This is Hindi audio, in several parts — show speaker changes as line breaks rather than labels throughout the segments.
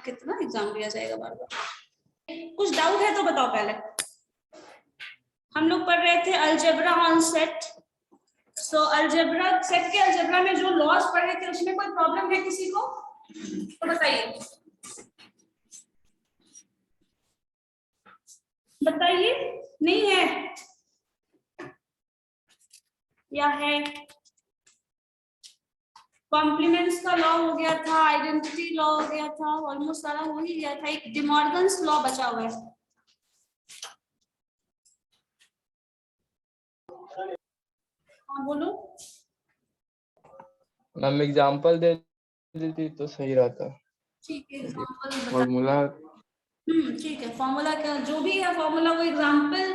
कितना एग्जाम दिया जाएगा बार बार। कुछ डाउट है तो बताओ पहले। हम लोग पढ़ रहे थे algebra on set. So algebra set के अलजेब्रा में जो लॉज पढ़ रहे थे उसमें कोई प्रॉब्लम है किसी को तो बताइए, बताइए। नहीं है या है? कॉम्प्लीमेंट्स का लॉ हो गया था, आइडेंटिटी लॉ हो गया था, ऑलमोस्ट सारा हो ही गया था। एक डिमॉर्गन्स लॉ बचा हुआ है। हाँ बोलो।
मैम एग्जांपल दे देती तो सही रहता।
ठीक है, एग्जांपल
फॉर्मूला।
ठीक है, फॉर्मूला क्या जो भी है फॉर्मूला वो एग्जांपल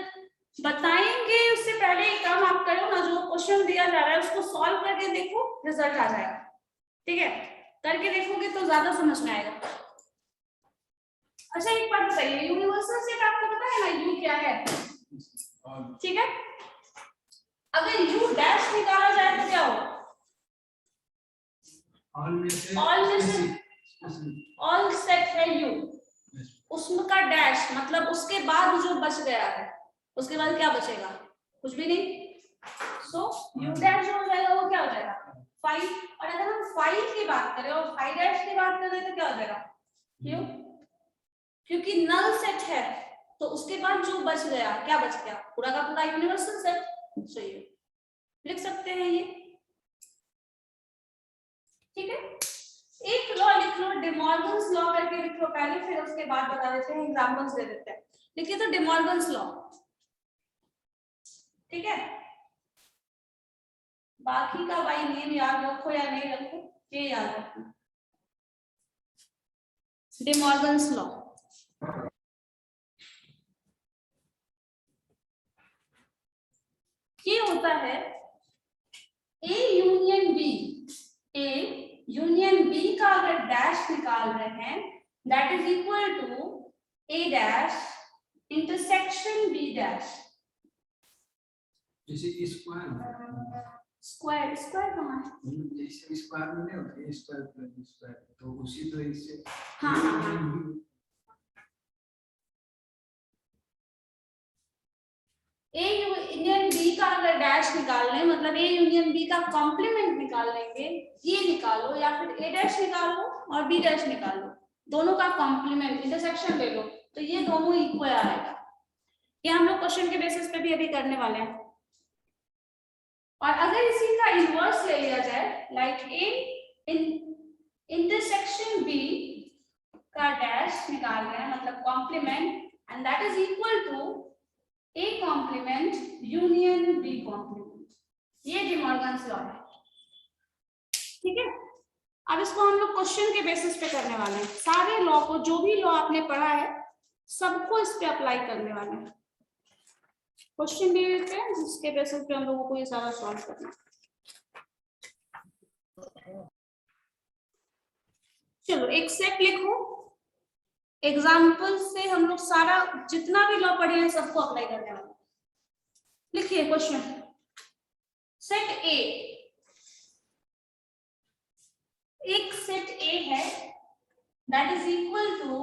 बताएंगे। उससे पहले एक काम आप करो ना, जो क्वेश्चन दिया जा रहा है उसको सॉल्व करके देखो, रिजल्ट आ जाएगा। ठीक है, करके देखोगे तो ज्यादा समझ में आएगा। अच्छा एक बात बताइए, यूनिवर्सल सेट आपको पता है ना यू क्या है? ठीक है, अगर यू डैश निकाला जाए तो क्या होगा? ऑल सेट है यू, उसका डैश मतलब उसके बाद जो बच गया है, उसके बाद क्या बचेगा? कुछ भी नहीं। सो यू डैश जो हो जाएगा वो क्या हो जाएगा? 5। और अगर हम 5 की बात करें और 5 डैश की बात करें तो क्या हो जाएगा? क्यों? क्योंकि नल सेट है तो उसके बाद जो बच गया क्या बच गया? पूरा का पूरा यूनिवर्सल सेट। सही है, लिख सकते हैं ये। ठीक है, एक लॉ लिख लो, डिमॉर्गन्स लॉ करके लिख लो पहले, फिर उसके बाद बता देते हैं, एग्जांपल्स दे देते हैं। लिखिए तो डिमॉर्गन्स लॉ। ठीक है, बाकी का भाई नेम याद रखो या नहीं रखो, ये याद रखना। डिमॉर्गन्स लॉ ये होता है A union B. A union B का अगर डैश निकाल रहे हैं that is equal to A dash intersection B dash.
जैसे
स्क्वायर स्क्वायर कहाँ है?
जैसे स्क्वायर में नहीं होता A square plus B square, तो उसी तरह से
हाँ ए यूनियन बी का अगर डैश निकाल लें मतलब ए यूनियन बी का कॉम्प्लीमेंट निकाल लेंगे, ये निकालो या फिर ए डैश निकाल लो और बी डैश निकाल लो, दोनों का कॉम्प्लीमेंट इंटरसेक्शन ले लो तो ये दोनों इक्वल आएगा। ये हम लोग क्वेश्चन के बेसिस पे भी अभी करने वाले हैं। और अगर इसी का इनवर्स ले लिया जाए लाइक ए इंटरसेक्शन बी का डैश निकाल रहे हैं मतलब complement and that is equal to A complement union B complement, ये डिमॉर्गन्स लॉ है। ठीक है, अब इसको हम लोग क्वेश्चन के बेसिस पे करने वाले हैं। सारे लॉ को, जो भी लॉ आपने पढ़ा है सबको इस पे अप्लाई करने वाले हैं। क्वेश्चन दे देते हैं जिसके बेसिस पे हम लोगों को ये सारा सॉल्व करना। चलो एक सेट लिखो, एग्जाम्पल से हम लोग सारा जितना भी लॉ पढ़े हैं सबको अप्लाई करने वाले। लिखिए क्वेश्चन, सेट ए, एक सेट ए है दैट इज इक्वल टू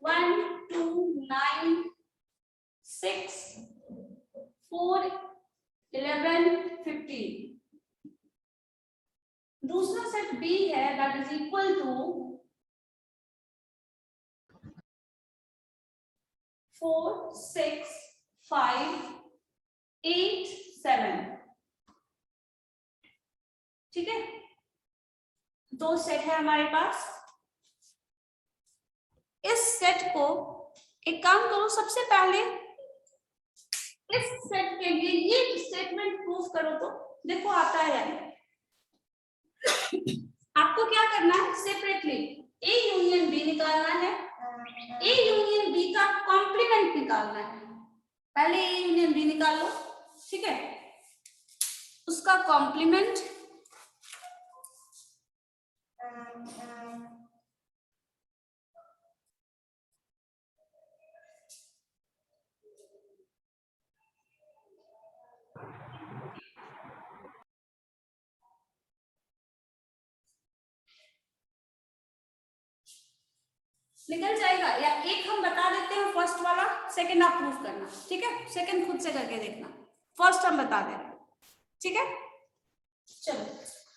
1 2 9 6 4 11 15। दूसरा सेट बी है दैट इज इक्वल टू 4 6 5 8 7। ठीक है, दो सेट है हमारे पास। इस सेट को एक काम करो, सबसे पहले इस सेट के लिए ये स्टेटमेंट प्रूव करो तो देखो आता है या नहीं। आपको क्या करना है, सेपरेटली ए यूनियन बी निकालना है, ए यूनियन बी का कॉम्प्लीमेंट निकालना है। पहले ए यूनियन बी निकाल लो, ठीक है, उसका कॉम्प्लीमेंट निकल जाएगा, या एक हम बता देते हैं फर्स्ट वाला, सेकंड आप प्रूफ करना, ठीक है? सेकंड खुद से करके देखना, फर्स्ट हम बता दे रहे हैं, ठीक है? चलो,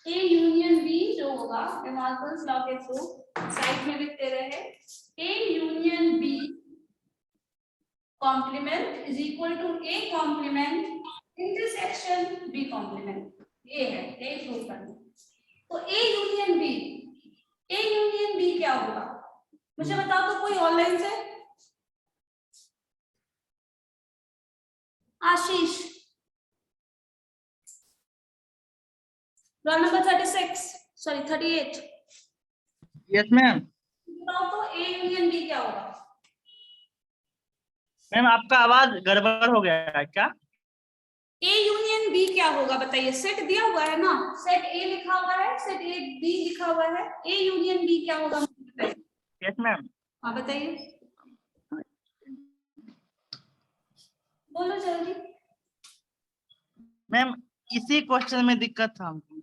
ए यूनियन बी जो होगा एमाल्टन्स लॉ के थ्रू साइड में लिखते रहे, A union B complement is equal to A complement intersection B complement, ये है, ये प्रूफ करना। तो ए यूनियन बी क्या होगा मुझे बताओ तो, कोई ऑनलाइन से? Ashish, roll number 36 sorry 38,
yes ma'am.
बताओ तो ए यूनियन बी क्या होगा?
मैम आपका आवाज गड़बड़ हो गया है क्या?
ए यूनियन बी क्या होगा बताइए, सेट दिया हुआ है ना, सेट ए लिखा हुआ है, सेट ए बी लिखा हुआ है, ए यूनियन बी क्या होगा?
Yes ma'am.
हाँ बताइए, बोलो जल्दी।
मैम इसी क्वेश्चन में दिक्कत था हमको।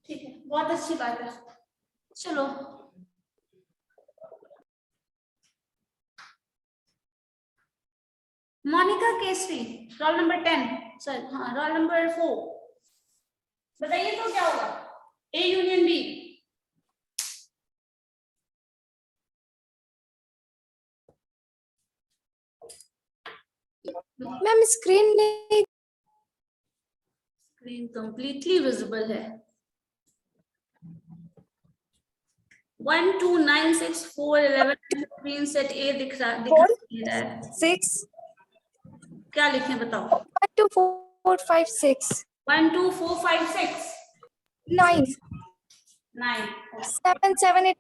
ठीक है, बहुत अच्छी बात है। चलो, Monika Kesari, roll number 10 sir, हाँ रोल नंबर 4, बताइए तो क्या होगा A union B?
Ma'am screen नहीं,
स्क्रीन कंप्लीटली विजिबल है। 1 2 9 6 4 11 स्क्रीन सेट ए दिख रहा है।
6
क्या लिखें बताओ?
1 2 4 5 6
1 2 4 5 6
9
9
7 7 8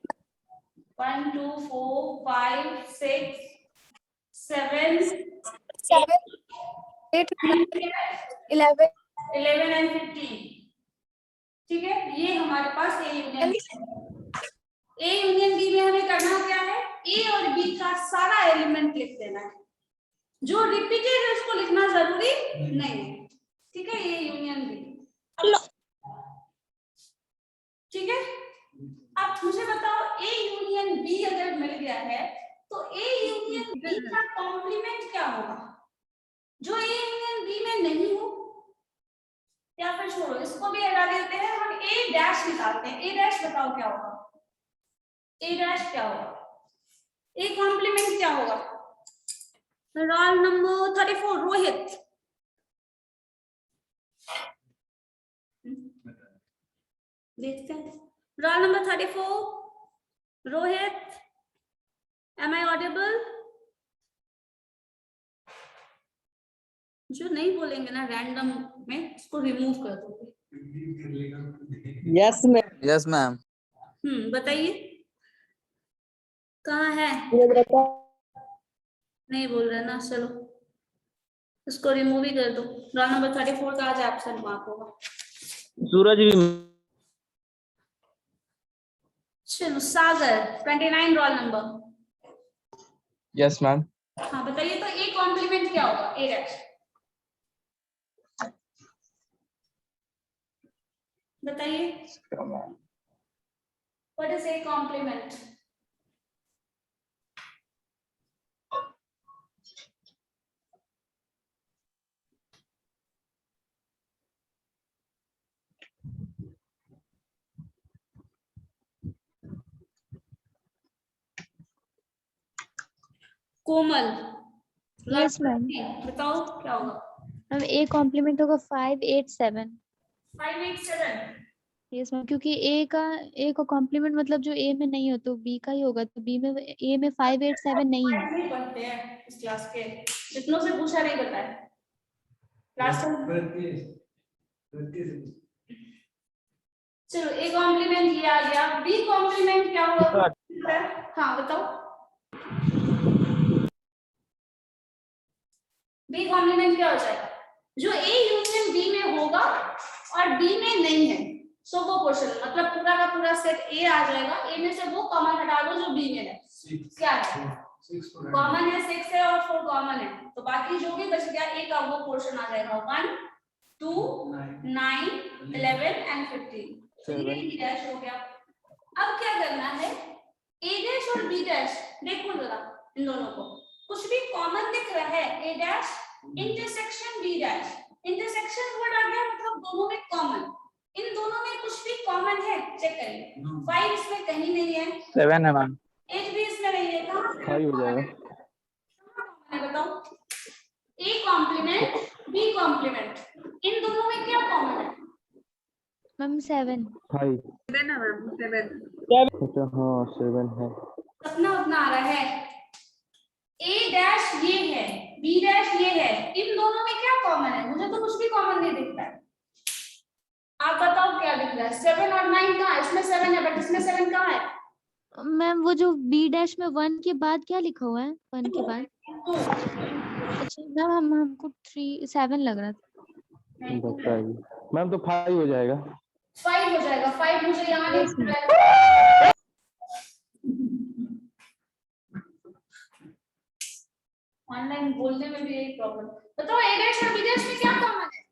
1 2 4 5 6 7
7 8 11
11 एंड 15, ठीक है? ये हमारे पास ए यूनियन बी में हमें करना क्या है, ए और बी का सारा एलिमेंट लिख देना है, जो रिपीटेड है उसको लिखना जरूरी नहीं है, ठीक है? ए यूनियन बी, ठीक है? अब मुझे बताओ ए यूनियन बी अगर मिल गया है तो ए यूनियन बी का कॉम्प्लीमेंट क्या होगा, जो ए यूनियन बी में नहीं हो? या फिर छोड़ो, इसको भी हटा देते हैं, हम ए डैश निकालते हैं। ए डैश बताओ क्या होगा? ए डैश क्या होगा? ए कॉम्प्लीमेंट क्या होगा? रोल नंबर 34 रोहित, देखते हैं। Roll number 34 Rohit, am I audible? जो नहीं बोलेंगे ना रैंडम में, उसको रिमूव कर दो।
Yes ma'am.
Yes ma'am.
बताइए कहाँ है? नहीं बोल रहे ना, चलो इसको रिमूव ही कर दो। रोल नंबर 34 का आज एब्सेंट मार्क होगा।
सूरज भी।
चलो Sagar 29 roll number.
Yes ma'am.
हाँ बताइए तो ए कॉम्प्लीमेंट क्या होगा? ए डैश बताइए, what is A complement? Komal,
yes ma'am.
बताओ क्या होगा?
मैम ए कॉम्प्लीमेंट होगा 5 8 7।
5 8 7।
यस मैम, क्योंकि ए का कॉम्प्लीमेंट मतलब जो ए में नहीं हो तो बी का ही होगा, तो बी में ए में 5 8 7 नहीं है।
नहीं पढ़ते हैं इस क्लास के, जितनों से पूछा नहीं बताया लास्ट टाइम। चलो ए कॉम्प्लीमेंट ये आ गया, बी कॉम्प्लीमेंट क्या होगा? हाँ बताओ, बी कॉम्प्लीमेंट क्या हो जाएगा? जो ए यूनियन बी में होगा और बी में नहीं है, सो वो पोर्शन, मतलब पूरा का पूरा सेट ए आ जाएगा, ए में से वो कॉमन हटा दो जो बी में है। क्या है? कॉमन है 6 है और 4 कॉमन है, तो बाकी जो भी बच गया ए का वो पोर्शन आ जाएगा 1 2 9 11 एंड 15। ये डैश हो गया। अब क्या करना है, ए डैश और बी डैश, देखो जरा इन दोनों को, कुछ भी कॉमन दिख रहा है? A dash intersection B dash, intersection word आ गया मतलब दोनों में कॉमन, इन दोनों में कुछ भी कॉमन है? चेक करिए। 5 इसमें कहीं नहीं है,
7 है मैम।
8 भी इसमें नहीं है, कहाँ
5 हो जाएगा।
है बताओ? ए कॉम्प्लीमेंट बी कॉम्प्लीमेंट, इन दोनों में क्या कॉमन है?
मैम 7।
5।
7 है मैम, 7।
अच्छा हाँ 7 है।
अपना अपना आ रहा है। ए डैश ये है, बी डैश ये है, इन दोनों में क्या कॉमन है? मुझे तो कुछ भी कॉमन नहीं दिखता है। आप बताओ क्या दिख रहा है? 7 और 9 कहाँ है? इसमें 7 है बट इसमें 7 कहाँ है?
मैम वो जो बी डैश में 1 के बाद क्या लिखा हुआ है? 1 के बाद? अच्छा मैम हमको 7 लग रहा था।
बताइए मैम, तो 5 हो जाएगा।
5 हो जाएगा। 5 मुझे यहाँ नहीं दिख रहा है। ऑनलाइन बोलने में भी यही प्रॉब्लम। बताओ ए डैश और बी डैश में क्या कॉमन है?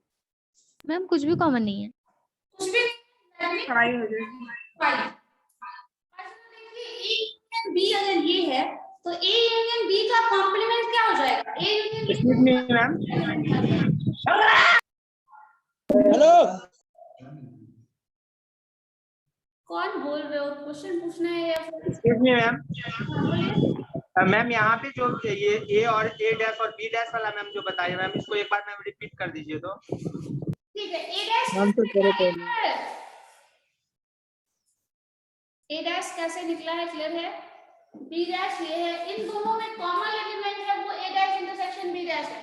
मैम कुछ भी कॉमन नहीं है।
कुछ भी
5 हो जाएगा।
5। ए यूनियन बी अगर ये है तो ए यूनियन बी का कॉम्प्लीमेंट क्या हो जाएगा? A union
excuse me ma'am.
Hello
कौन बोल रहे हो? क्वेश्चन पूछना है या फिर
एक्सक्यूज मी मैम।
हाँ, बोलिए।
मैम यहाँ पे जो ये ए और ए डैश और बी डैश वाला मैम जो बताइए मैम, इसको एक बार मैम रिपीट कर दीजिए तो।
ठीक है, ए डैश
मैम तो करो
ए डैश कैसे निकला है? क्लियर है? बी डैश ये है, इन दोनों में कॉमन एलिमेंट है वो ए डैश इंटरसेक्शन बी डैश है,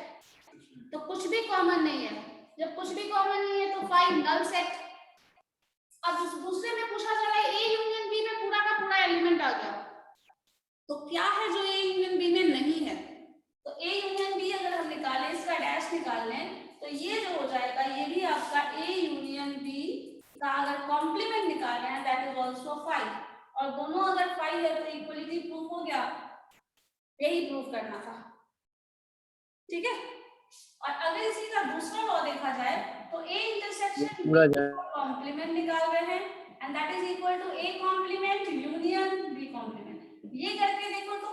तो कुछ भी कॉमन नहीं है। जब कुछ भी कॉमन नहीं है तो 5 नल सेट। अब दूसरे में पूछा जा रहा है ए यूनियन बी में पूरा का पूरा एलिमेंट आ गया, तो क्या है जो ए यूनियन बी में नहीं है? तो ए यूनियन बी अगर हम निकालें, इसका डैश निकाल लें, तो ये जो हो जाएगा ये भी आपका ए यूनियन बी का अगर कॉम्प्लीमेंट निकालें हैं दैट इज आल्सो 5, और दोनों अगर 5 है तो इक्वलिटी प्रूफ हो गया। यही प्रूफ करना था, ठीक है। और अगर इसी का दूसरा लॉ देखा जाए तो ए इंटरसेक्शन
पूरा जाए।
कॉम्प्लीमेंट निकाल रहे हैं and that is equal to A complement union B complement. ये करके देखो तो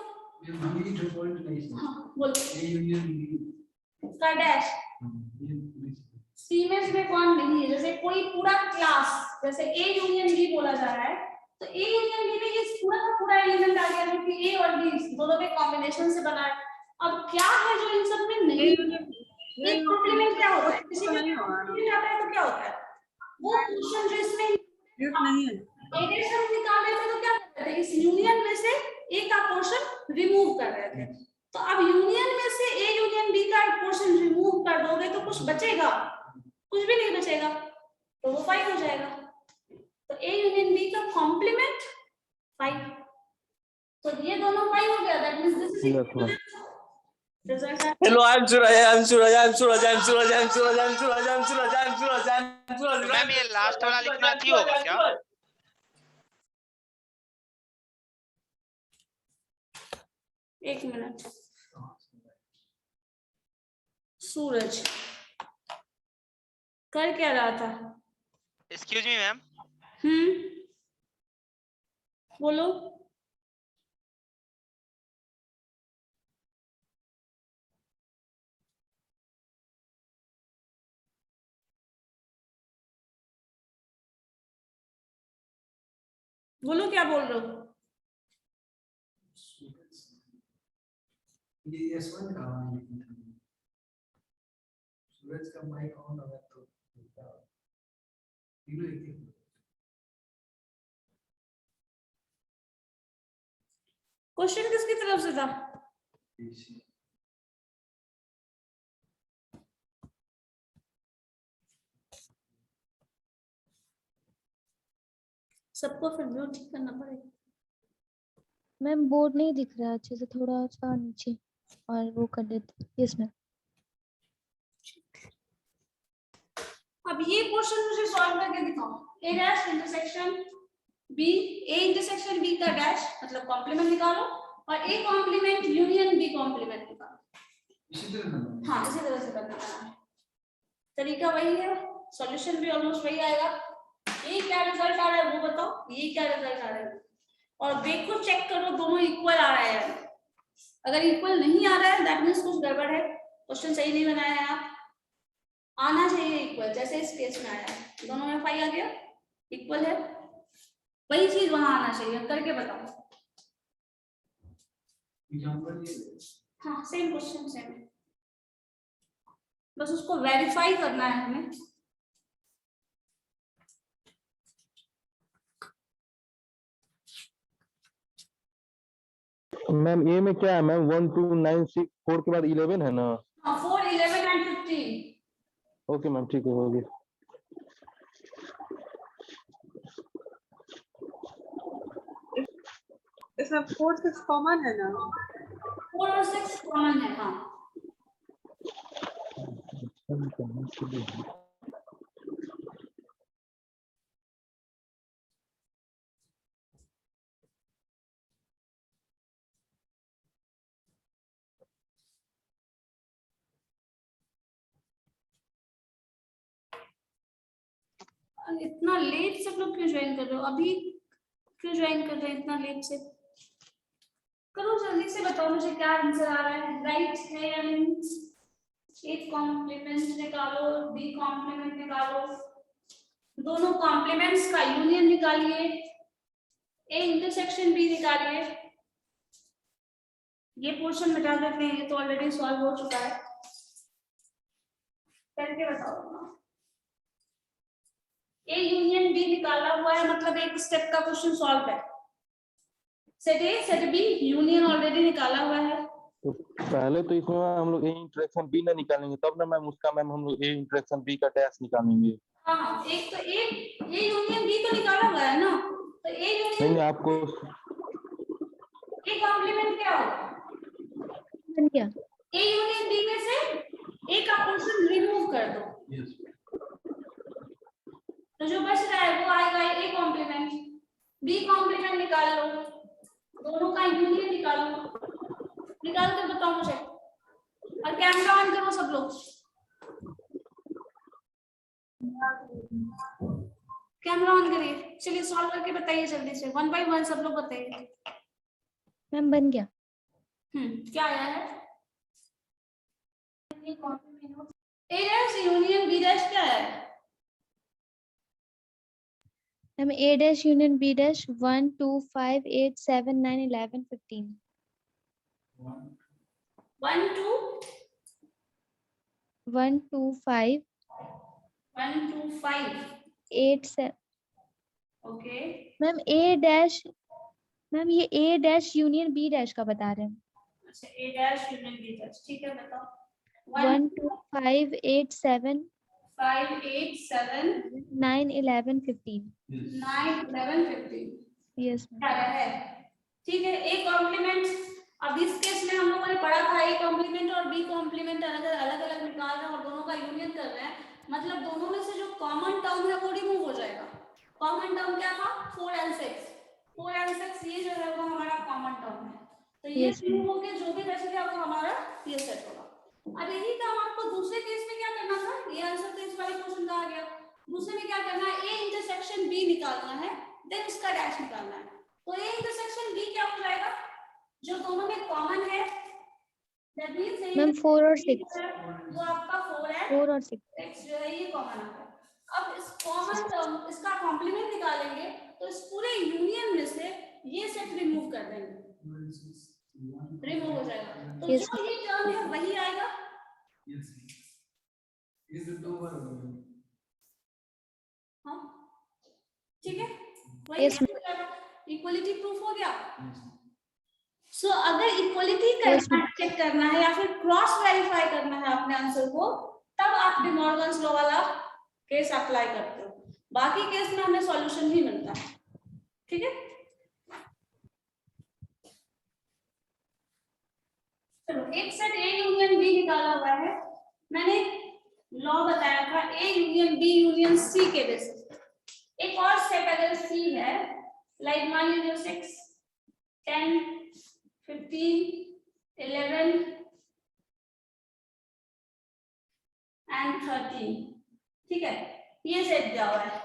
ये बी जो पॉइंट नहीं है।
हाँ, बोलो
ए यूनियन बी
का डैश सी में इसमें कौन नहीं है? जैसे कोई पूरा क्लास, जैसे ए यूनियन बी बोला जा रहा है, तो ए यूनियन बी में ये पूरा का पूरा एलिमेंट आ गया जो कि ए और बी दोनों के कॉम्बिनेशन से बना है। अब क्या है जो इन सब में नहीं? ये कॉम्प्लीमेंट क्या होता है? किसी में कॉम्प्लीमेंट आता है तो क्या होता है? वो पोर्शन जो इसमें
नहीं है।
एडिशन निकाल रहे थे तो क्या कर रहे थे? इस यूनियन में से ए का पोर्शन रिमूव कर रहे थे। तो अब यूनियन में से ए यूनियन बी का पोर्शन रिमूव कर दोगे तो कुछ बचेगा? कुछ भी नहीं बचेगा, तो वो 5 हो जाएगा। तो ए यूनियन बी का कॉम्प्लीमेंट 5, तो ये दोनों 5 हो गया। That means this is result.
Hello, I'm Suraj. I'm Suraj. I'm Suraj. I'm Suraj. I'm Suraj. I'm Suraj. I'm Suraj. I'm Suraj. I'm Suraj.
Ma'am ये लास्ट वाला लिखना ठीक होगा क्या?
एक मिनट। सूरज कर क्या रहा था?
Excuse me ma'am.
बोलो। बोलो क्या बोल रहे हो?
ये S1 कहाँ है? सूरज का माइक ऑन होगा तो
क्वेश्चन किसकी तरफ से था? सबको फिर व्यू ठीक करना पड़ेगा।
मैम बोर्ड नहीं दिख रहा अच्छे से, थोड़ा सा नीचे और वो कर देते। Yes ma'am.
अब ये क्वेश्चन मुझे सॉल्व करके दिखाओ। A dash intersection B, A intersection B का डैश मतलब कॉम्प्लीमेंट निकालो, और A complement union B complement निकालो।
इसी तरह
हाँ इसी तरह से करना है, तरीका वही है, सॉल्यूशन भी ऑलमोस्ट वही आएगा। ये क्या रिजल्ट आ रहा है वो बताओ, ये क्या रिजल्ट आ रहा है? और देखो चेक करो दोनों इक्वल आ रहा है। अगर इक्वल नहीं आ रहा है दैट मीन्स कुछ गड़बड़ है, क्वेश्चन सही नहीं बनाया है आप। आना चाहिए इक्वल, जैसे इस केस में आया है, दोनों में 5 आ गया, इक्वल है, वही चीज वहां आना चाहिए। करके बताओ।
एग्जांपल ये
हाँ सेम क्वेश्चन सेम, बस उसको वेरीफाई करना है हमें।
मैम ए में क्या है मैम? 1 2 9 6 4 के बाद 11 है ना?
हाँ 4 11 एंड 15।
ओके मैम, ठीक है, हो गया।
इसमें 4 6 कॉमन है ना?
4 और 6 कॉमन है। हाँ इतना लेट सब लोग क्यों ज्वाइन कर रहे हो? अभी क्यों ज्वाइन कर रहे हैं इतना लेट से? करो जल्दी से, बताओ मुझे क्या आंसर आ रहा है, राइट है या नहीं? एक कॉम्प्लीमेंट निकालो, बी कॉम्प्लीमेंट निकालो, दोनों कॉम्प्लीमेंट्स का यूनियन निकालिए, ए इंटरसेक्शन बी निकालिए। ये पोर्शन मिटा देते हैं, ये तो ऑलरेडी सॉल्व हो चुका है। करके बताओ। ए यूनियन बी निकाला हुआ है, मतलब एक स्टेप का क्वेश्चन सॉल्व है। Set A set B union already निकाला हुआ है।
तो पहले तो इसमें हम लोग ए इंटरेक्शन बी ना निकालेंगे, तब ना मैम उसका मैम हम लोग ए इंटरेक्शन बी का डैश निकालेंगे।
हाँ एक तो ए यूनियन बी तो निकाला हुआ है ना, तो ए यूनियन
नहीं आपको
ए कॉम्प्लीमेंट क्या होगा?
बन गया।
ए यूनियन बी में से ए का पोर्शन रिमूव कर दो, तो जो बच रहा है वो आएगा ए कॉम्प्लीमेंट। बी कॉम्प्लीमेंट निकाल लो, दोनों का यूनियन निकालो, निकाल कर बताओ मुझे। और कैमरा ऑन करो सब लोग, कैमरा ऑन करिए। चलिए सॉल्व करके बताइए जल्दी से, 1 बाय 1 सब लोग बताइए।
मैम बन गया।
क्या आया है? A dash union B dash क्या है?
मैम ए dash union B dash 1 2 5 8 7 9 11 15।
1 2
1 2 5
1 2 5
8 7।
Okay
ma'am ए डैश, मैम ये ए डैश यूनियन बी डैश का बता रहे हैं।
अच्छा ए डैश यूनियन बी डैश, ठीक है बताओ।
1 2 5 8 7
5 8 7
9 11 15।
9 11 15
यस मैम।
क्या है? ठीक है। ए कॉम्प्लीमेंट, अब इस केस में हम लोगों ने पढ़ा था ए कॉम्प्लीमेंट और बी कॉम्प्लीमेंट अलग अलग निकाल रहे हैं और दोनों का यूनियन कर रहे हैं, मतलब दोनों में से जो कॉमन टर्म है वो रिमूव हो जाएगा। कॉमन टर्म क्या था? 4 and 6। 4 and 6 ये जो है वो हमारा कॉमन टर्म है, तो ये
Yes,
रिमूव होके जो भी बचेगा वो हमारा ये सेट होगा। अब यही काम आपको दूसरे केस में क्या करना था, ये आंसर तो इस वाले क्वेश्चन का आ गया। दूसरे में क्या करना है? ए इंटरसेक्शन बी निकालना है, देन उसका डैश निकालना है। तो ए इंटरसेक्शन बी क्या हो जाएगा? जो दोनों में कॉमन है, दैट मींस
मैम 4 और 6।
जो आपका 4 है
4 और 6।
6 जो है ये कॉमन आ गया। अब इस कॉमन टर्म इसका कॉम्प्लीमेंट निकालेंगे तो इस पूरे यूनियन में से ये सेट रिमूव कर देंगे, रिमूव हो जाएगा। तो
Yes.
जो ये टर्म है वही आएगा।
ये तो 2 बार हो गया।
हाँ ठीक है, वही
Yes,
इक्वलिटी प्रूफ हो गया। सो अगर इक्वलिटी करना चेक करना है या फिर क्रॉस वेरीफाई करना है अपने आंसर को, तब आप डे मॉर्गन्स लॉ वाला केस अप्लाई करते हो, बाकी केस में हमें सॉल्यूशन ही मिलता है। ठीक है, चलो एक सेट ए यूनियन बी निकाला हुआ है, मैंने लॉ बताया था A union B union C के बेसिस। एक और सेट अगर सी है, लाइक मान लीजिए 6 10 15 11 एंड 13, ठीक है, ये सेट दिया हुआ है।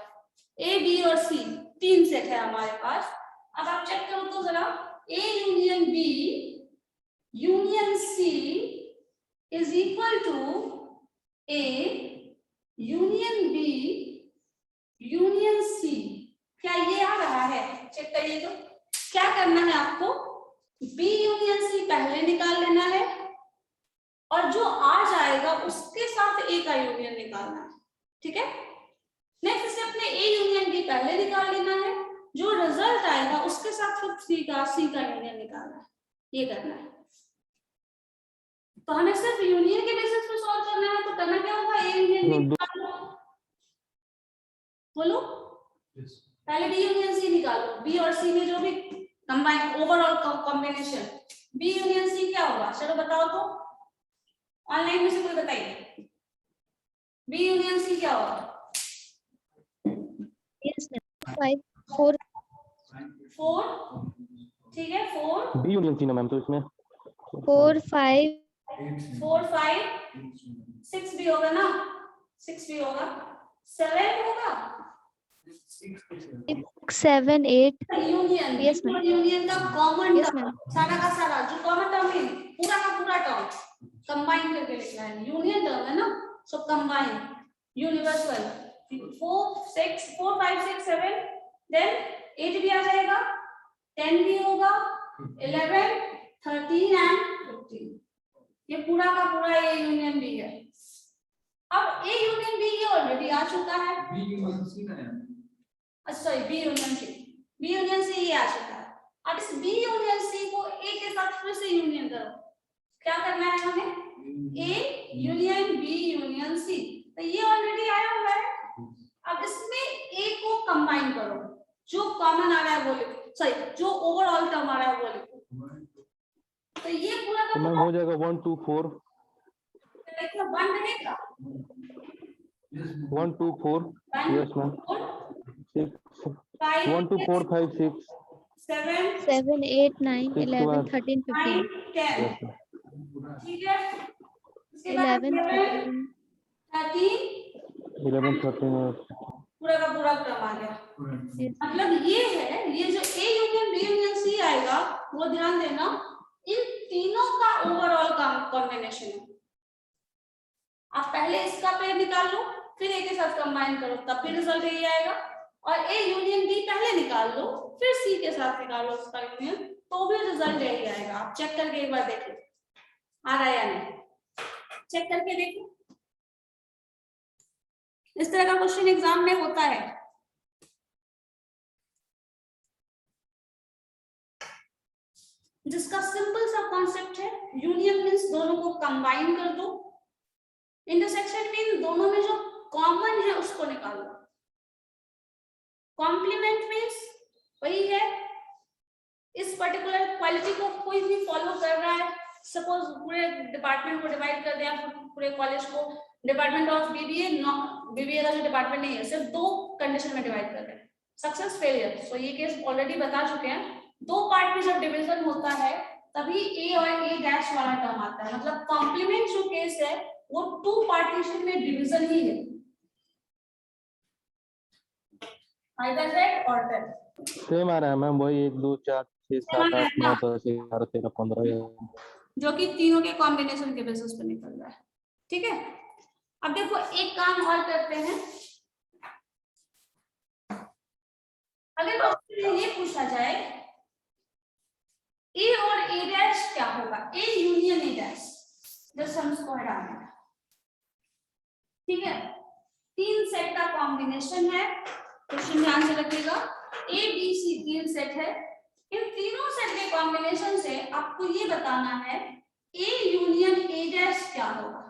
ए बी और सी 3 सेट है हमारे पास। अब आप चेक करो तो जरा, A union B union C is equal to A union B union C। क्या ये आ रहा है? चेक करिए तो क्या करना है आपको, B यूनियन C पहले निकाल लेना है और जो आ जाएगा उसके साथ A का यूनियन निकालना है। ठीक है, नेक्स्ट स्टेप में A यूनियन B पहले निकाल लेना है, जो रिजल्ट आएगा उसके साथ फिर C का यूनियन निकालना है, ये करना है। तो हमें सिर्फ यूनियन के बेसिस पे सॉल्व करना है, तो करना क्या होगा, A यूनियन B निकालो, बोलो पहले B यूनियन C निकालो, B और C में जो भी combine overall combination B union C क्या होगा, चलो बताओ तो, ऑनलाइन में से कोई बताइए, B यूनियन C क्या होगा?
Yes, ma'am. 5 4
4, ठीक है, 4
बी यूनियन सी ना मैम, तो इसमें
4 5
4 5 6 भी होगा ना, 6 भी होगा, 7 होगा,
7 8
यूनियन
Yes, ma'am.
यूनियन का कॉमन
Yes,
टर्म,
ma'am.
सारा का सारा जो कॉमन टर्म है पूरा का पूरा टर्म कंबाइन करके लिखना है, यूनियन टर्म है ना, सो कंबाइन यूनिवर्सल 4 6 4 5 6 7 देन 8 भी आ जाएगा, 10 भी होगा, 11 13 एंड 15, ये पूरा का पूरा A यूनियन B है। अब A यूनियन B ये ऑलरेडी आ चुका है,
B यूनियन C ना है,
अच्छा सॉरी B यूनियन C ये आ चुका है। अब इस B यूनियन C को A के साथ फिर से यूनियन करो, क्या करना है हमें, A union B union C, तो ये ऑलरेडी आया हुआ है। अब इसमें A को कंबाइन करो, जो कॉमन आ रहा है वो लिखो, सॉरी जो ओवरऑल टर्म आ रहा है वो लिखो, तो ये पूरा
तो मैम हो जाएगा 1 2 4
देखो 1 रहेगा,
1 2 4 yes ma'am 6 1 2 4 5 6
7
7 8 9
Six
11
one.
13 15
10,
yes ma'am
ठीक है, इसके बाद
11 13
13
11 13
पूरा का पूरा क्रम आ गया। मतलब ये है, ये जो A union B union C आएगा वो ध्यान देना, इन तीनों का ओवरऑल कॉम्बिनेशन है। आप पहले इसका पेयर निकाल लो, फिर A के साथ कंबाइन करो, तब भी रिजल्ट यही आएगा, और A यूनियन B पहले निकाल लो, फिर C के साथ निकालो उसका यूनियन, तो भी रिजल्ट यही आएगा। आप चेक करके एक बार देख लो आ रहा है या नहीं, चेक करके देखो, इस तरह का क्वेश्चन एग्जाम में होता है। जिसका सिंपल सा कॉन्सेप्ट है, यूनियन मींस दोनों को कंबाइन कर दो, इंटरसेक्शन मींस दोनों में जो कॉमन है उसको निकाल दो, कॉम्प्लीमेंट मींस वही है, इस पर्टिकुलर क्वालिटी को कोई भी फॉलो कर रहा है, सपोज पूरे डिपार्टमेंट को डिवाइड कर दिया, पूरे कॉलेज को डिपार्टमेंट ऑफ बीबीए, बीबीए का जो डिपार्टमेंट नहीं है, सिर्फ 2 कंडीशन में डिवाइड कर रहे हैं, सक्सेस फेलियर। सो ये केस ऑलरेडी बता चुके हैं, 2 पार्ट में जब डिवीजन होता है तभी A और A डैश वाला टर्म आता है, मतलब कॉम्प्लीमेंट जो केस है वो 2 पार्टीशन में डिवीजन ही है, either that or that।
Same आ रहा है मैम, वही 1 2 4 6 7 8 9 10 11 13 15
जो कि तीनों के कॉम्बिनेशन के बेसिस पे निकल रहा है। ठीक है, अब देखो एक काम और करते हैं, अगर क्वेश्चन में ये पूछा जाए A और A डैश क्या होगा, A यूनियन A डैश, जैसे हम इसको हटा देंगे, ठीक है, 3 सेट का कॉम्बिनेशन है, क्वेश्चन ध्यान से रखिएगा, A B C 3 सेट है, इन तीनों सेट के कॉम्बिनेशन से आपको ये बताना है A यूनियन A डैश क्या होगा,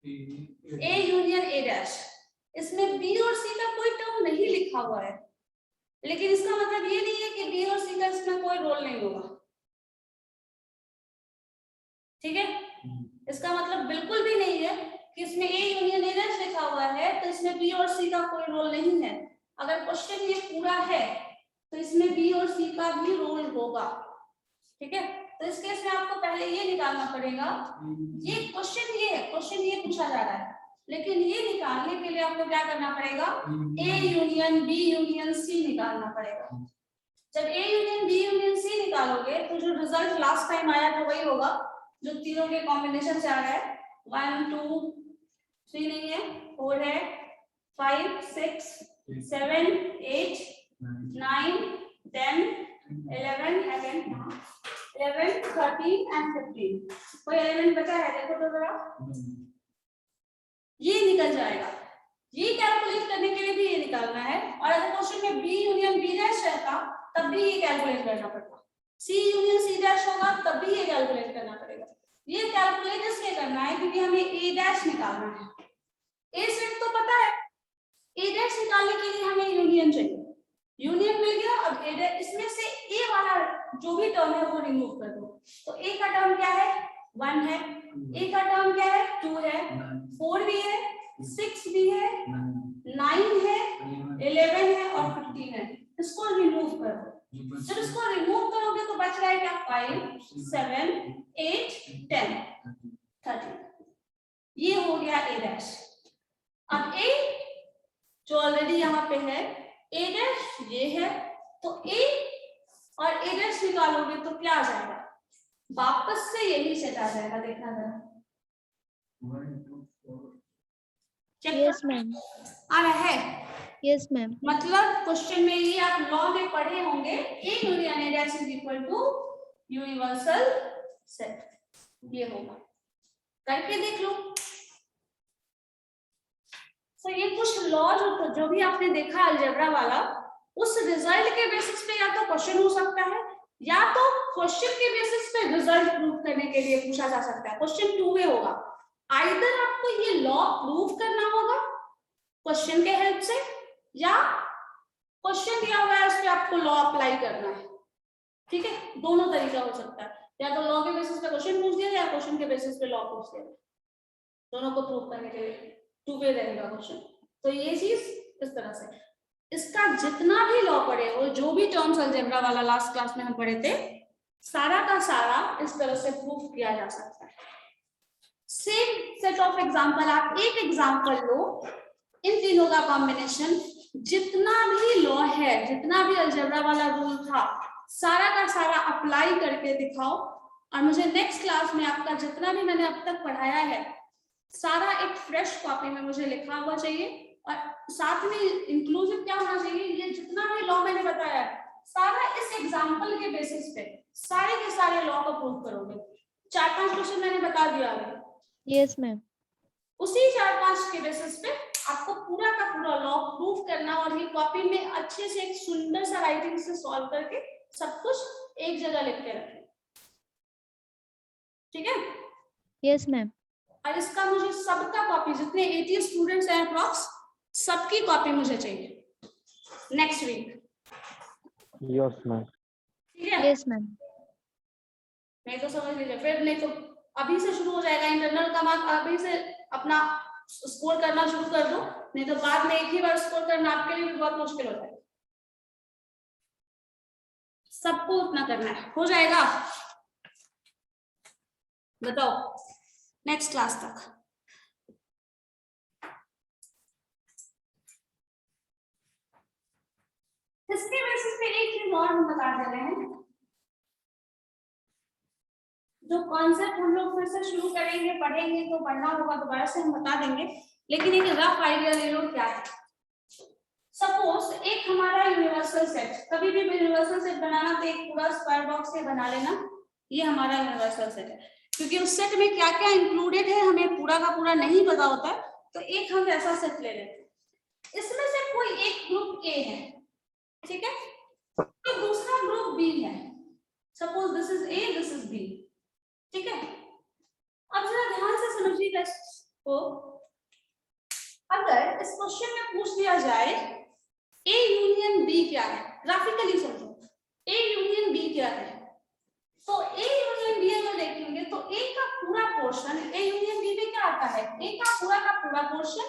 A यूनियन A डैश, इसमें B और C का कोई टर्म नहीं लिखा हुआ है, लेकिन इसका मतलब ये नहीं है कि B और C का इसमें कोई रोल नहीं होगा, ठीक है, इसका मतलब बिल्कुल भी नहीं है कि इसमें A यूनियन A डैश लिखा हुआ है तो इसमें B और C का कोई रोल नहीं है। अगर क्वेश्चन ये पूरा है तो इसमें B और C का भी रोल होगा, ठीक है, तो इस केस में आपको पहले ये निकालना पड़ेगा, ये क्वेश्चन ये है, क्वेश्चन ये पूछा जा रहा है लेकिन ये निकालने के लिए आपको क्या करना पड़ेगा, A union B union C निकालना पड़ेगा। जब A union B union C निकालोगे तो जो रिजल्ट लास्ट टाइम आया था वही होगा जो तीनों के कॉम्बिनेशन से आ रहा है। 1 2 3 नहीं है, 4 है, 5 6 7 8 9 10 11 13 and 15। कोई एलिमेंट बचा है देखो तो जरा, ये निकल जाएगा। ये कैलकुलेट करने के लिए भी ये निकालना है, और अगर क्वेश्चन में बी यूनियन बी डैश रहता तब भी ये कैलकुलेट करना पड़ता, सी यूनियन सी डैश होगा तब भी ये कैलकुलेट करना पड़ेगा। ये कैलकुलेट इसलिए करना है क्योंकि हमें ए डैश निकालना है। ए सेट तो पता है, ए डैश निकालने के लिए हमें यूनियन चाहिए, यूनियन मिल गया। अब ए डैश, इसमें से ए वाला जो भी टर्म है वो रिमूव कर दो। तो ए का टर्म क्या है, 1 है, ए का टर्म क्या है, 2 है, 4 भी है, 6 भी है, 9 है, 11 है और 15 है। इसको रिमूव कर दो। जब इसको रिमूव करोगे तो बच रहा है क्या, 5 7 8 10 13। ये हो गया ए डैश। अब ए जो ऑलरेडी यहाँ पे है, ए डैश ये है, तो ए और ए डैश निकालोगे तो क्या आ जाएगा, वापस से यही सेट आ जाएगा। देखना जरा,
यस मैम,
आ रहा है।
Yes ma'am.
मतलब क्वेश्चन में ये आप लॉ में पढ़े होंगे, A union A dash is equal to universal set. ये होगा, करके देख लो। तो ये कुछ लॉ जो भी आपने देखा अलजेब्रा वाला, उस रिजल्ट के बेसिस पे या तो क्वेश्चन हो सकता है, या तो क्वेश्चन के बेसिस पे रिजल्ट प्रूव करने के लिए पूछा जा सकता है। क्वेश्चन 2 वे होगा, आइदर आपको ये लॉ प्रूव करना होगा क्वेश्चन के हेल्प से, या क्वेश्चन दिया हुआ है उस पर आपको लॉ अप्लाई करना है। ठीक है, दोनों तरीका हो सकता है, या तो लॉ के बेसिस पे क्वेश्चन पूछ दिया या क्वेश्चन के बेसिस पे लॉ पूछ दिया। दोनों को प्रूव करने के लिए 2 वे रहेगा क्वेश्चन। तो ये चीज इस तरह से, इसका जितना भी लॉ पढ़े हो, जो भी टर्म्स अलजेब्रा वाला लास्ट क्लास में हम पढ़े थे, सारा का सारा इस तरह से प्रूव किया जा सकता है। सेम सेट ऑफ एग्जांपल, आप एक एग्जांपल लो, इन तीनों का कॉम्बिनेशन, जितना भी लॉ है, जितना भी अलजेब्रा वाला रूल था, सारा का सारा अप्लाई करके दिखाओ। और मुझे नेक्स्ट क्लास में आपका जितना भी मैंने अब तक पढ़ाया है सारा एक फ्रेश कॉपी में मुझे लिखा हुआ चाहिए, और साथ में इंक्लूसिव क्या होना चाहिए, ये जितना भी लॉ मैंने बताया सारा इस एग्जांपल के बेसिस पे सारे के सारे लॉ को प्रूव करोगे। 4-5 क्वेश्चन मैंने बता दिया है।
Yes ma'am.
उसी 4-5 के बेसिस पे आपको पूरा का पूरा लॉ प्रूव करना, और ये कॉपी में अच्छे से एक सुंदर सा राइटिंग से सॉल्व करके सब कुछ एक जगह लिख के रखें। ठीक है,
यस मैम।
और इसका मुझे सबका कॉपी, जितने 80 स्टूडेंट्स हैं अप्रॉक्स, सबकी कॉपी मुझे चाहिए नेक्स्ट वीक।
Yes ma'am.
ठीक है,
यस मैम।
नहीं तो समझ लीजिए, फिर नहीं तो अभी से शुरू हो जाएगा इंटरनल का मार्क, अभी से अपना स्कोर करना शुरू कर दो, नहीं तो बाद में एक ही बार स्कोर करना आपके लिए भी बहुत मुश्किल हो जाएगा। सबको उतना करना है, हो जाएगा? बताओ नेक्स्ट क्लास तक। इसके बेसिस पे एक चीज और हम बता दे रहे हैं, जो कॉन्सेप्ट हम लोग फिर से शुरू करेंगे, पढ़ेंगे तो पढ़ना होगा, दोबारा से हम बता देंगे, लेकिन एक रफ आइडिया ले लो क्या है। सपोज एक हमारा यूनिवर्सल सेट, कभी भी यूनिवर्सल सेट बनाना तो एक पूरा स्क्वायर बॉक्स से बना लेना, ये हमारा यूनिवर्सल सेट है। क्योंकि उस सेट में क्या क्या इंक्लूडेड है हमें पूरा का पूरा नहीं पता होता, तो एक हम ऐसा सेट ले लेते हैं। इसमें से कोई एक ग्रुप ए है, ठीक है, तो दूसरा ग्रुप बी है। Suppose this is A, this is B, ठीक है। अब जरा ध्यान से समझिएगा इसको। अगर इस क्वेश्चन में पूछ दिया जाए ए यूनियन बी क्या है, ग्राफिकली समझो, ए यूनियन बी क्या है, तो ए यूनियन बी अगर देखेंगे तो ए का पूरा पोर्शन ए यूनियन बी में क्या आता है, ए का पूरा पोर्शन,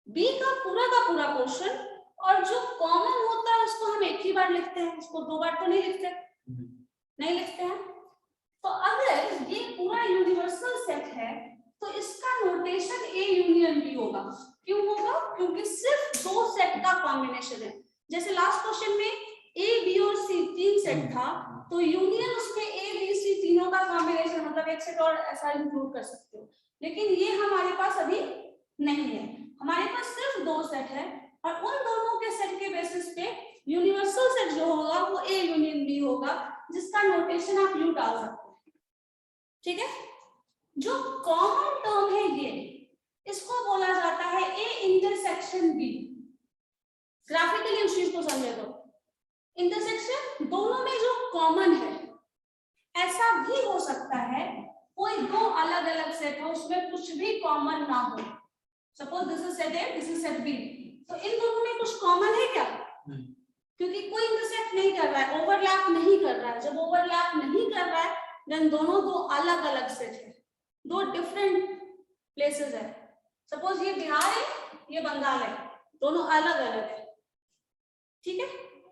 बी का पूरा पोर्शन, और जो कॉमन होता है उसको हम एक ही बार लिखते हैं, उसको 2 बार तो नहीं लिखते हैं। तो अगर ये पूरा यूनिवर्सल सेट है तो इसका नोटेशन ए यूनियन बी होगा। क्यों होगा? क्योंकि सिर्फ दो सेट का कॉम्बिनेशन है। जैसे लास्ट क्वेश्चन में ए बी और सी तीन सेट था, तो यूनियन उसमें ए बी सी तीनों का कॉम्बिनेशन, मतलब एक सेट और ऐसा इंक्लूड कर सकते हो। लेकिन ये हमारे पास अभी नहीं है, हमारे पास सिर्फ दो सेट है, और उन दोनों के सेट के बेसिस पे यूनिवर्सल सेट जो होगा वो ए यूनियन बी होगा, जिसका नोटेशन आप यू डाल सकते हो। ठीक है, जो कॉमन टर्म है ये, इसको बोला जाता है ए इंटरसेक्शन बी। ग्राफिकली उस चीज को समझे तो इंटरसेक्शन दोनों में जो कॉमन है, ऐसा भी हो सकता है कोई दो अलग अलग सेट हो, उसमें कुछ भी कॉमन ना हो। Suppose this is set A, this is set B, तो इन दोनों में कुछ कॉमन है क्या? क्योंकि कोई इंटरसेक्ट नहीं कर रहा है, ओवरलैप नहीं कर रहा है। जब ओवरलैप नहीं कर रहा है, देन दोनों दो अलग अलग सेट है, दो डिफरेंट प्लेसेस है। सपोज ये बिहार है, ये बंगाल है, दोनों अलग अलग है। ठीक है,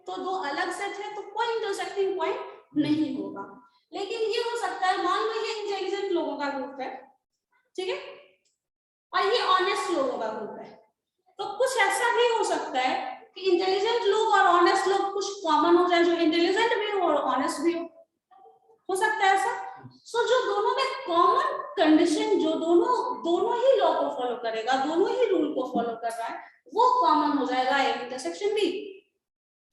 तो दो अलग सेट है, तो कोई इंटरसेक्टिंग पॉइंट नहीं होगा। लेकिन ये हो सकता है, मान लो ये इंटेलिजेंट लोगों का ग्रुप है, ठीक है, और ये ऑनेस्ट लोगों का ग्रुप है, तो कुछ ऐसा भी हो सकता है कि इंटेलिजेंट लोग और ऑनेस्ट लोग कुछ कॉमन हो जाए, जो इंटेलिजेंट भी हो और ऑनेस्ट भी हो सकता है ऐसा। सो जो दोनों में कॉमन कंडीशन, जो दोनों ही लॉ को फॉलो करेगा, दोनों ही रूल को फॉलो कर रहा है, वो कॉमन हो जाएगा ए इंटरसेक्शन बी।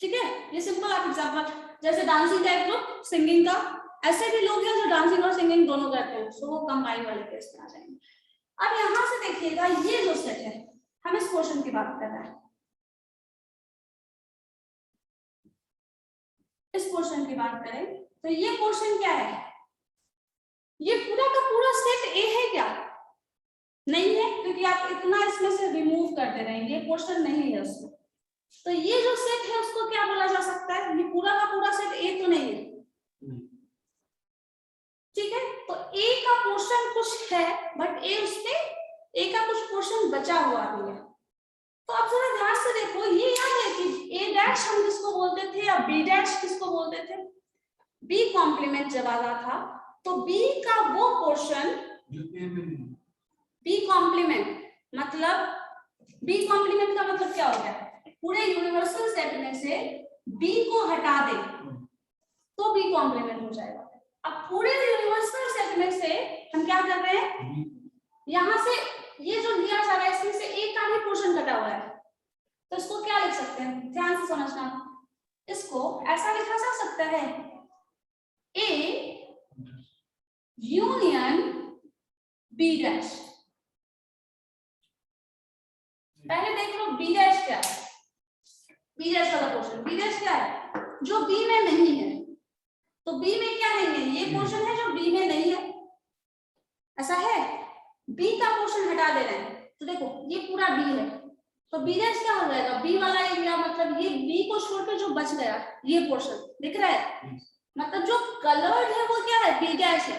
ठीक है, ये सिंपल आप एग्जांपल, जैसे डांसिंग का एक ग्रुप, सिंगिंग का, ऐसे भी लोग हैं जो डांसिंग और सिंगिंग दोनों करते हैं, सो वो कंबाइन वाले केस में आ जाएंगे। अब यहां से देखिएगा, ये जो सेट है, हम इस क्वेश्चन की बात कर रहे हैं, इस क्वेश्चन की बात करें तो ये क्वेश्चन क्या है? ये पूरा का पूरा सेट ए है क्या? नहीं है, क्योंकि आप इतना इसमें से रिमूव कर दे रहे हैं, ये क्वेश्चन नहीं है उसमें। तो ये जो सेट है उसको क्या बोला जा सकता है? ये पूरा का पूरा सेट ए तो नहीं है। ठीक है, तो ए का पोर्शन कुछ है, बट ए उसमें ए का कुछ पोर्शन बचा हुआ भी है। तो आप जरा ध्यान से देखो, ये याद है कि ए डैश हम किसको बोलते थे या बी डैश किसको बोलते थे? बी कॉम्प्लीमेंट जब आ रहा था, तो बी का वो पोर्शन, बी कॉम्प्लीमेंट मतलब, बी कॉम्प्लीमेंट का मतलब क्या हो गया? पूरे यूनिवर्सल सेट में से बी को हटा दे तो बी कॉम्प्लीमेंट हो जाएगा। अब पूरे यूनिवर्सल सेट में से हम क्या कर रहे हैं, यहां से ये जो लिया जा रहा है इसमें से एक का भी पोर्शन कटा हुआ है, तो इसको क्या लिख सकते हैं? ध्यान से समझना, इसको ऐसा लिखा जा सकता है, ए यूनियन बी डैश। पहले देख लो बी डैश क्या है, बी डैश वाला पोर्शन, बी डैश क्या है? जो बी में नहीं है। तो बी में क्या नहीं है? ये पोर्शन है जो बी में नहीं है, ऐसा है। बी का पोर्शन हटा दे रहे हैं, तो देखो ये पूरा बी है, तो बी डैश क्या हो जाएगा? बी वाला एरिया, मतलब ये बी को छोड़ के जो बच गया ये पोर्शन दिख रहा है, मतलब जो कलर्ड है वो क्या है? बी डैश है।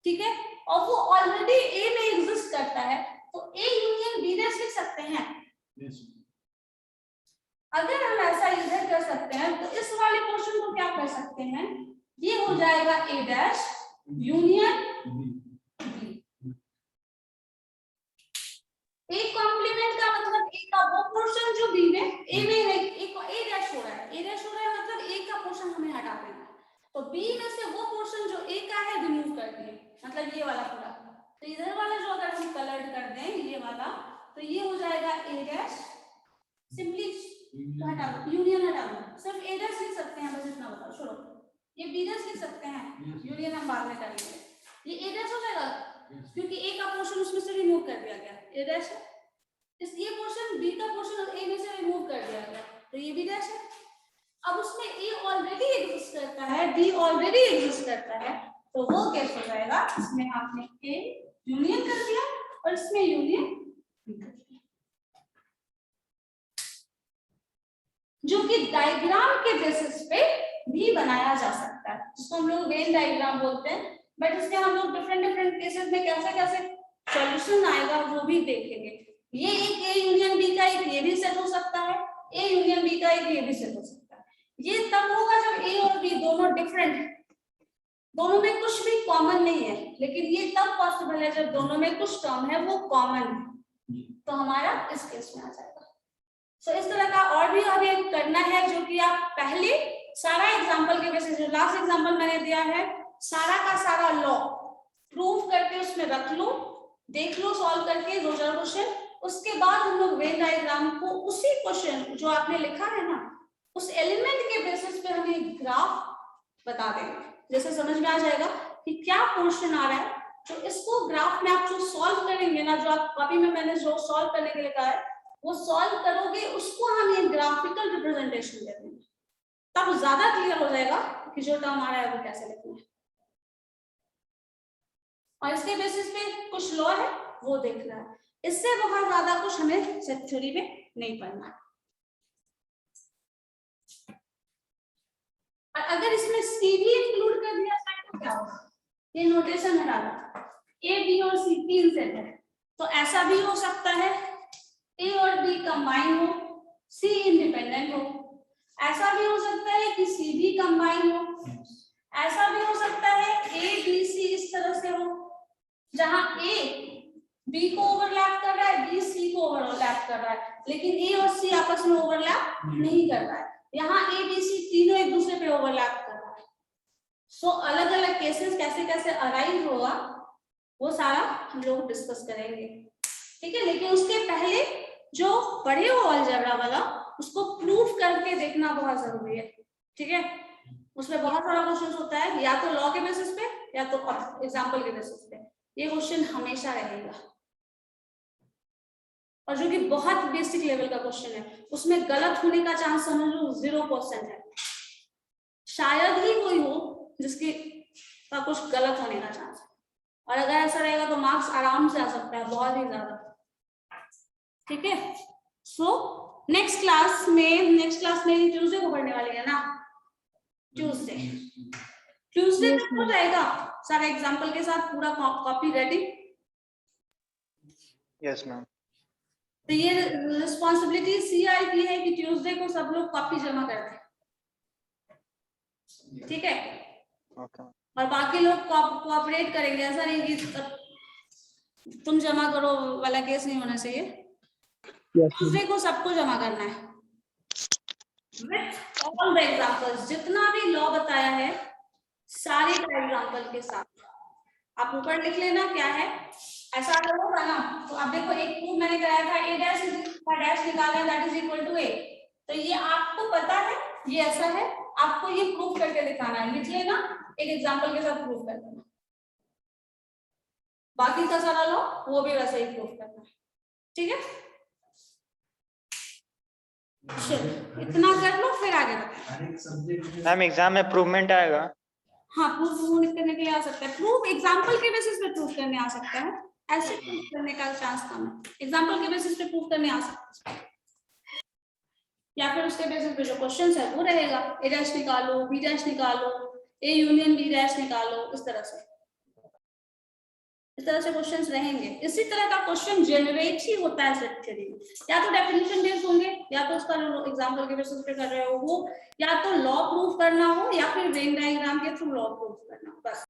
ठीक है, और वो ऑलरेडी ए में एग्जिस्ट करता है, तो ए यूनियन बी डैश लिख सकते हैं। अगर हम ऐसा इधर कर सकते हैं, तो इस वाले पोर्शन को क्या कर सकते हैं? ये हो जाएगा A dash union B. A complement का मतलब ए का वो पोर्शन जो बी में, ए में ए डैश हो रहा है, ए डैश हो रहा है मतलब ए का पोर्शन हमें हटा देना है, तो बी में से वो पोर्शन जो ए का है रिमूव कर दिए, मतलब ये वाला पूरा। तो इधर वाला जो अगर हम कलर्ड कर दें ये वाला, तो ये हो जाएगा ए डैश, सिंपली हटा दो, यूनियन हटा दो, सिर्फ ए डैश लिख सकते हैं, बस इतना बताओ, छोड़ो ये बी डैश लिख सकते हैं, यूनियन हम बाद में करेंगे। ये ए डैश हो जाएगा क्योंकि ए का पोर्शन उसमें से रिमूव कर दिया गया, ए डैश है। इस ये पोर्शन बी का पोर्शन ए में से रिमूव कर दिया गया, तो ये बी डैश है। अब उसमें ए ऑलरेडी एग्जिस्ट करता है, बी ऑलरेडी एग्जिस्ट करता है, तो वो कैसे हो जाएगा? इसमें आपने ए यूनियन कर दिया और इसमें यूनियन बी कर दिया, जो कि डायग्राम के बेसिस पे भी बनाया जा सकता है, जिसको हम लोग वेन डायग्राम बोलते हैं। बट इसके हम लोग डिफरेंट केसेस में कैसे कैसे सॉल्यूशन आएगा वो भी देखेंगे। ये एक ए यूनियन बी का एक ये भी सेट हो सकता है, ए यूनियन बी का एक ये भी सेट हो सकता है। ये तब होगा जब ए और बी दोनों डिफरेंट दोनों में कुछ भी कॉमन नहीं है, लेकिन ये तब पॉसिबल है जब दोनों में कुछ टर्म है वो कॉमन है, तो हमारा इस केस में आ जाएगा। सो इस तरह का और भी हमें करना है, जो कि आप पहले सारा एग्जांपल के बेसिस, जो लास्ट एग्जांपल मैंने दिया है, सारा का सारा लॉ प्रूव करके उसमें रख लो, देख लो सॉल्व करके 2000 क्वेश्चन। उसके बाद हम लोग वेन डायग्राम को उसी क्वेश्चन जो आपने लिखा है ना, उस एलिमेंट के बेसिस पे हम एक ग्राफ बता देंगे, जैसे समझ में आ जाएगा कि क्या पोर्शन आ रहा है। तो इसको ग्राफ में आप जो सॉल्व करेंगे ना, जो आप कॉपी में मैंने जो सॉल्व करने के लिए कहा है वो सॉल्व करोगे, उसको हम ये ग्राफिकल रिप्रेजेंटेशन दे देंगे, तब ज्यादा क्लियर हो जाएगा कि जो टर्म आ रहा है वो कैसे लिखना है। और इसके बेसिस पे कुछ लॉ है वो देखना है, इससे बहुत ज्यादा कुछ हमें सिर्फ थ्योरी में नहीं पढ़ना है। और अगर इसमें सी भी इंक्लूड कर दिया जाए तो क्या होगा, ये नोटेशन है डाला, ए बी और सी 3 सेट है, तो ऐसा भी हो सकता है ए और बी कंबाइन हो, सी इंडिपेंडेंट हो, ऐसा भी हो सकता है कि सी भी कंबाइन हो, ऐसा भी हो सकता है ए बी सी इस तरह से हो जहां ए बी को ओवरलैप कर रहा है, बी सी को ओवरलैप कर रहा है, लेकिन ए और सी आपस में ओवरलैप नहीं कर रहा है। यहाँ ए बी सी तीनों एक दूसरे पे ओवरलैप कर रहा है। सो अलग अलग केसेस कैसे कैसे अराइव होगा वो सारा हम लोग डिस्कस करेंगे, ठीक है। लेकिन उसके पहले जो पढ़े हो अलजेब्रा वाला उसको प्रूफ करके देखना बहुत जरूरी है, ठीक है। उसमें बहुत सारा क्वेश्चन होता है, या तो लॉ के बेसिस पे या तो एग्जाम्पल के बेसिस पे, ये क्वेश्चन हमेशा रहेगा। और जो कि बहुत बेसिक लेवल का क्वेश्चन है, उसमें गलत होने का चांस समझ लो 0% है, शायद ही कोई हो जिसके का कुछ गलत होने का चांस है, और अगर ऐसा रहेगा तो मार्क्स आराम से आ सकता है, बहुत ही ज्यादा, ठीक है। सो नेक्स्ट क्लास में ट्यूसडे को पढ़ने वाली है ना, ट्यूसडे
Yes,
तक हो जाएगा सारा एग्जाम्पल के साथ पूरा कॉपी रेडी।
Yes ma'am.
तो ये रिस्पॉन्सिबिलिटी सीआई की है कि ट्यूसडे को सब लोग कॉपी जमा कर दें, ठीक है।
ओके।
और बाकी लोग कोऑपरेट करेंगे, ऐसा नहीं कि तुम जमा करो वाला केस नहीं होना चाहिए। ट्यूसडे को सबको जमा करना है विथ ऑल द एग्जांपल्स, जितना भी लॉ बताया है सारे का एग्जांपल के साथ। आप ऊपर लिख लेना क्या है, ऐसा अगर होगा ना तो आप देखो एक प्रूफ मैंने कराया था, a डैश निकालना है that is equal to a, तो ये आपको पता है ये ऐसा है, आपको ये प्रूफ करके दिखाना है, लिख लेना, एक एग्जांपल के साथ प्रूफ कर देना। बाकी का सारा लॉ वो भी वैसे ही प्रूफ करना है, ठीक है। चलो इतना कर लो फिर आगे बताएं।
मैम एग्जाम में इम्प्रूवमेंट आएगा?
हाँ, प्रूफ करने के लिए आ सकता है, प्रूफ एग्जांपल के बेसिस पे प्रूफ करने आ सकता है, ऐसे प्रूफ करने का चांस कम है। एग्जांपल के बेसिस पे प्रूफ करने आ सकता है, या फिर उसके बेसिस पे जो क्वेश्चन है वो रहेगा, ए डैश निकालो, बी डैश निकालो, ए यूनियन बी डैश निकालो, इस तरह से क्वेश्चंस रहेंगे। इसी तरह का क्वेश्चन जनरेट ही होता है सेट थ्योरी में, या तो डेफिनेशन बेस्ड होंगे, या तो उसका जो एग्जांपल के बेसिस पे कर रहे हो वो, या तो लॉ प्रूफ करना हो, या फिर वेन डायग्राम के थ्रू लॉ प्रूफ करना, बस।